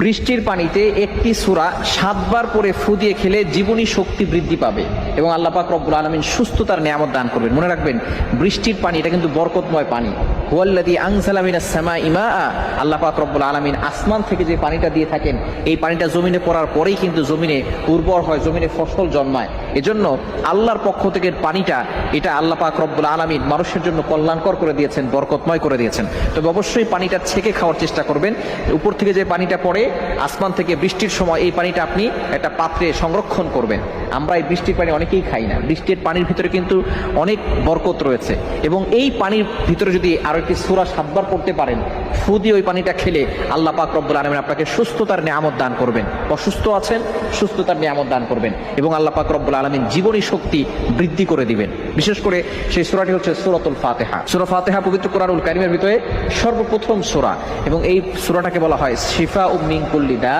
বৃষ্টির পানিতে একটি সূরা 7 বার পরে ফু দিয়ে খেলে জীবনী শক্তি বৃদ্ধি পাবে এবং আল্লাহ পাক রব্বুল আলামিন সুস্থতার নিয়ামত দান করবেন। মনে রাখবেন, বৃষ্টির পানি এটা কিন্তু বরকতময় পানি। হুয়াল্লাযী আনজালা মিনাস সামাই মাআ, আল্লাহ পাক রব্বুল আলামিন আসমান থেকে যে পানিটা দিয়ে থাকেন, এই পানিটা জমিনে পড়ার পরেই কিন্তু জমিনে উর্বর হয়, জমিনে ফসল জন্মায়। এজন্য আল্লাহর পক্ষ থেকে পানিটা, এটা আল্লাহ পাক রব্বুল আলামিন মানুষের জন্য কল্যাণকর করে দিয়েছেন, বরকতময় করে দিয়েছেন। তবে অবশ্যই পানিটা ছেঁকে খাওয়ার চেষ্টা করবেন। উপর থেকে যে পানিটা পড়ে আসমান থেকে বৃষ্টির সময়, এই পানিটা আপনি একটা পাত্রে সংরক্ষণ করবেন। আমরা এই বৃষ্টির পানি অনেকেই খাই না। বৃষ্টির পানির ভিতরে কিন্তু অনেক বরকত রয়েছে এবং এই পানির ভিতরে যদি আরো একটি সূরা 7 বার পড়তে পারেন, ফু দিয়ে ওই পানিটা খেলে আল্লাহ পাক রব্বুল আলামিন আপনাকে সুস্থতার নিয়ামত দান করবেন। অসুস্থ আছেন, সুস্থতার নিয়ামত দান করবেন এবং আল্লাহ পাক রব্বুল আলামিন জীবনী শক্তি বৃদ্ধি করে দিবেন। বিশেষ করে সেই সূরাটি হচ্ছে সূরাতুল ফাতিহা। সূরা ফাতিহা পবিত্র কোরআনুল কারীমের ভিতরে সর্বপ্রথম সূরা এবং এই সূরাটাকে বলা হয় শিফাউম মিন কুল্লি দা,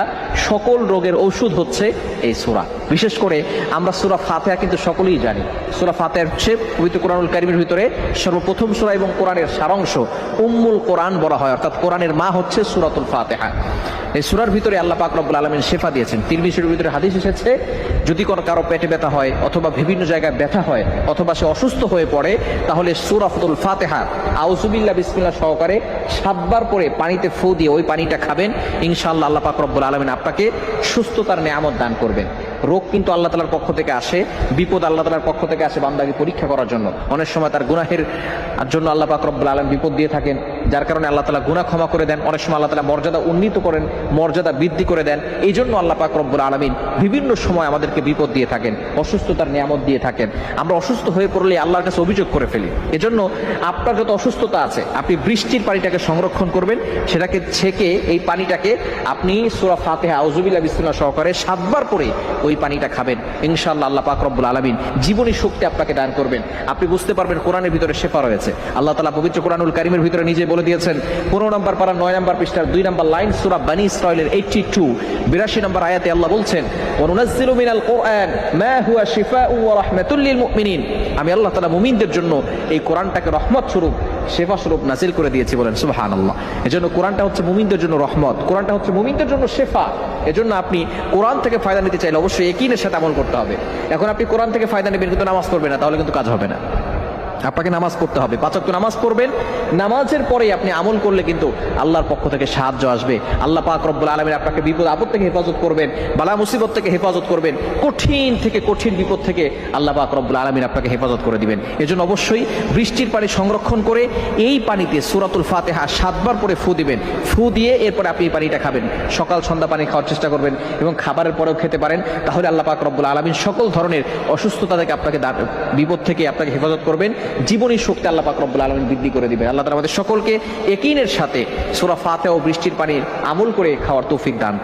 সকল রোগের ঔষধ হচ্ছে এই সূরা। বিশেষ করে আমরা সূরা ফাতিহা কিন্তু সকলেই জানি। সূরা ফাতিহা হচ্ছে পবিত্র কোরআনুল কারীমের ভিতরে সর্বপ্রথম সূরা এবং কোরআনের সারাংশ, উম্মুল কোরআন বলা হয়, অর্থাৎ কোরআনের মা হচ্ছে সূরাতুল ফাতিহা। এই সূরার ভিতরে আল্লাহ পাক রব্বুল আলামিন শিফা দিয়েছেন। তিরমিজির ভিতরে হাদিস এসেছে, যদি কোনো কারো পেটে ব্যথা হয় অথবা বিভিন্ন জায়গায় ব্যথা হয় অথবা সে অসুস্থ হয়ে পড়ে, তাহলে সূরাতুল ফাতিহা আউযুবিল্লাহ বিসমিল্লাহ সহকারে 7 বার পরে পানিতে ফু দিয়ে ওই পানিটা খাবেন। ইনশাআল্লাহ আল্লাহ পাক রব্বুল আলামিন আপনাকে সুস্থতার নিয়ামত দান করবেন। রোগ কিন্তু আল্লাহ তাআলার পক্ষ থেকে আসে, বিপদ আল্লাহ তাআলার পক্ষ থেকে আসে বান্দাকে পরীক্ষা করার জন্য। অনেক সময় তার গুনাহের জন্য আল্লাহ পাক রব্বুল আলামিন বিপদ দিয়ে থাকেন, যার কারণে আল্লাহ তাআলা গুনাহ ক্ষমা করে দেন। অনেক সময় আল্লাহ তাআলা মর্যাদা উন্নীত করেন, মর্যাদা বৃদ্ধি করে দেন। এই জন্য আল্লাহ পাক রব্বুল আলামিন বিভিন্ন সময় আমাদেরকে বিপদ দিয়ে থাকেন, অসুস্থতার নিয়ামত দিয়ে থাকেন। আমরা অসুস্থ হয়ে পড়লে আল্লাহর কাছে অভিযোগ করে ফেলি। এজন্য আপনার যত অসুস্থতা আছে, আপনি বৃষ্টির পানিটাকে সংরক্ষণ করবেন, সেটাকে ছেঁকে এই পানিটাকে আপনি সূরা ফাতিহা আউযুবিল্লাহ বিসমিল্লাহ সহকারে 7 বার পরে ওই পানিটা খাবেন। ইনশাআল্লাহ আল্লাহ পাক রব্বুল আলামিন জীবনী শক্তি আপনাকে দান করবেন। আপনি বুঝতে পারবেন কোরআনের ভিতরে শিফা রয়েছে। আল্লাহ তাআলা পবিত্র কোরআনুল কারীমের ভিতরে নিজে বলে দিয়েছেন, 15 নম্বর পারা 9 নম্বর পৃষ্ঠার 2 নম্বর লাইন, সূরা বনী ইসরাঈলের 82 নম্বর আয়াতে আল্লাহ বলছেন, ওয়া নুনাজ্জিলু মিনাল কুরআন মা হুয়া শিফাউ ওয়া রাহমাতুল লিল মুমিনিন। আমি আল্লাহ তাআলা মুমিনদের জন্য এই কোরআনটাকে রহমত স্বরূপ, শিফা স্বরূপ নাজিল করে দিয়েছি। বলেন সুবহানাল্লাহ। এজন্য কোরআনটা হচ্ছে মুমিনদের জন্য রহমত, কোরআনটা হচ্ছে মুমিনদের জন্য শিফা। এজন্য আপনি কোরআন থেকে ফায়দা নিতে চাইলে অবশ্যই ইয়াকিনের সাথে আমল করতে হবে। এখন আপনি কোরআন থেকে ফায়দা নেবেন কিন্তু নামাজ পড়বেন না, তাহলে কিন্তু কাজ হবে না। আপনাকে নামাজ পড়তে হবে, 5 ওয়াক্ত নামাজ পড়বেন। নামাজের পরে আপনি আমল করলে কিন্তু আল্লাহর পক্ষ থেকে সাহায্য আসবে। আল্লাহ পাক রব্বুল আলামিন আপনাকে বিপদ আপদ থেকে হেফাজত করবেন, বালা মুসিবত থেকে হেফাজত করবেন, কঠিন থেকে কঠিন বিপদ থেকে আল্লাহ পাক রব্বুল আলামিন আপনাকে হেফাজত করে দিবেন। এজন্য অবশ্যই বৃষ্টির পানি সংরক্ষণ করে এই পানিতে সূরাতুল ফাতিহা 7 বার পরে ফু দিবেন। ফু দিয়ে এরপরে আপনি এই পানিটা খাবেন। সকাল সন্ধ্যা পানি খাওয়ার চেষ্টা করবেন এবং খাবারের পরেও খেতে পারেন। তাহলে আল্লাহ পাক রব্বুল আলামিন সকল ধরনের অসুস্থতা থেকে আপনাকে, বিপদ থেকে আপনাকে হেফাজত করবেন। জীবনী শক্তি আল্লাহ পাক রব্বুল আলামিন বৃদ্ধি করে দিবেন। আল্লাহ তাআলা আমাদের সকলকে ইয়াকিনের সাথে সূরা ফাতিহা ও বৃষ্টির পানির আমল করে খাওয়ার তৌফিক দান।